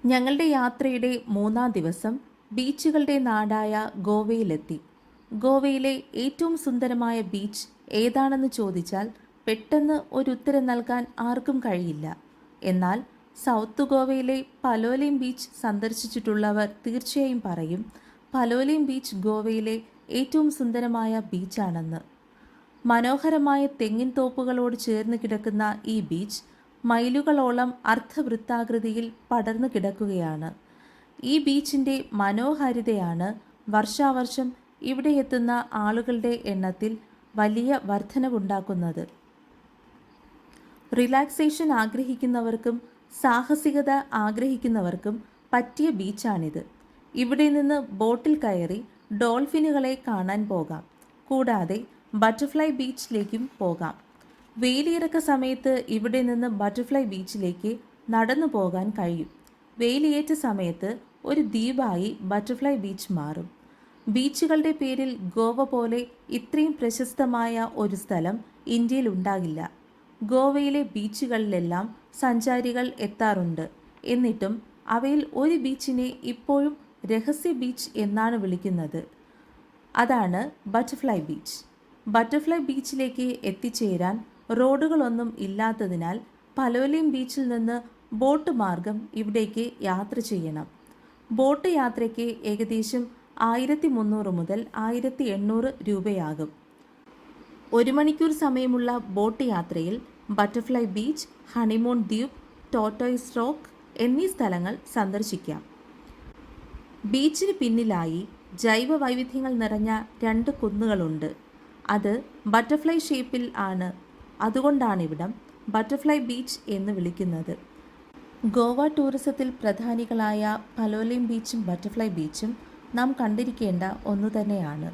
ഞങ്ങളുടെ യാത്രയുടെ മൂന്നാം ദിവസം ബീച്ചുകളുടെ നാടായ ഗോവയിലെത്തി. ഗോവയിലെ ഏറ്റവും സുന്ദരമായ ബീച്ച് ഏതാണെന്ന് ചോദിച്ചാൽ പെട്ടെന്ന് ഒരു ഉത്തരം നൽകാൻ ആർക്കും കഴിയില്ല. എന്നാൽ സൗത്ത് ഗോവയിലെ പലോലിം ബീച്ച് സന്ദർശിച്ചിട്ടുള്ളവർ തീർച്ചയായും പറയും പലോലിം ബീച്ച് ഗോവയിലെ ഏറ്റവും സുന്ദരമായ ബീച്ചാണെന്ന്. മനോഹരമായ തെങ്ങിൻ തോപ്പുകളോട് ചേർന്ന് കിടക്കുന്ന ഈ ബീച്ച് മൈലുകളോളം അർദ്ധവൃത്താകൃതിയിൽ പടർന്നു കിടക്കുകയാണ്. ഈ ബീച്ചിൻ്റെ മനോഹാരിതയാണ് വർഷാവർഷം ഇവിടെ എത്തുന്ന ആളുകളുടെ എണ്ണത്തിൽ വലിയ വർധനവുണ്ടാക്കുന്നത്. റിലാക്സേഷൻ ആഗ്രഹിക്കുന്നവർക്കും സാഹസികത ആഗ്രഹിക്കുന്നവർക്കും പറ്റിയ ബീച്ചാണിത്. ഇവിടെ നിന്ന് ബോട്ടിൽ കയറി ഡോൾഫിനുകളെ കാണാൻ പോകാം. കൂടാതെ ബട്ടർഫ്ലൈ ബീച്ചിലേക്കും പോകാം. വേലിയിറക്ക സമയത്ത് ഇവിടെ നിന്ന് ബട്ടർഫ്ലൈ ബീച്ചിലേക്ക് നടന്നു പോകാൻ കഴിയും. വേലിയേറ്റ സമയത്ത് ഒരു ദ്വീപായി ബട്ടർഫ്ലൈ ബീച്ച് മാറും. ബീച്ചുകളുടെ പേരിൽ ഗോവ പോലെ ഇത്രയും പ്രശസ്തമായ ഒരു സ്ഥലം ഇന്ത്യയിൽ ഉണ്ടാകില്ല. ഗോവയിലെ ബീച്ചുകളിലെല്ലാം സഞ്ചാരികൾ എത്താറുണ്ട്. എന്നിട്ടും അവയിൽ ഒരു ബീച്ചിനെ ഇപ്പോഴും രഹസ്യ ബീച്ച് എന്നാണ് വിളിക്കുന്നത്. അതാണ് ബട്ടർഫ്ലൈ ബീച്ച്. ബട്ടർഫ്ലൈ ബീച്ചിലേക്ക് എത്തിച്ചേരാൻ റോഡുകളൊന്നും ഇല്ലാത്തതിനാൽ പലോലിം ബീച്ചിൽ നിന്ന് ബോട്ട് മാർഗം ഇവിടേക്ക് യാത്ര ചെയ്യണം. ബോട്ട് യാത്രയ്ക്ക് ഏകദേശം 1300 മുതൽ 1800 രൂപയാകും. 1 മണിക്കൂർ സമയമുള്ള ബോട്ട് യാത്രയിൽ ബട്ടർഫ്ലൈ ബീച്ച്, ഹണിമൂൺ ദ്വീപ്, ടോർട്ടോയ്സ് റോക്ക് എന്നീ സ്ഥലങ്ങൾ സന്ദർശിക്കാം. ബീച്ചിന് പിന്നിലായി ജൈവ വൈവിധ്യങ്ങൾ നിറഞ്ഞ 2 കുന്നുകളുണ്ട്. അത് ബട്ടർഫ്ലൈ ഷേപ്പിൽ ആണ്. അതുകൊണ്ടാണിവിടം ബട്ടർഫ്ലൈ ബീച്ച് എന്ന് വിളിക്കുന്നത്. ഗോവ ടൂറിസത്തിൽ പ്രധാനികളായ പലോലിം ബീച്ചും ബട്ടർഫ്ലൈ ബീച്ചും നാം കണ്ടിരിക്കേണ്ട ഒന്നു തന്നെയാണ്.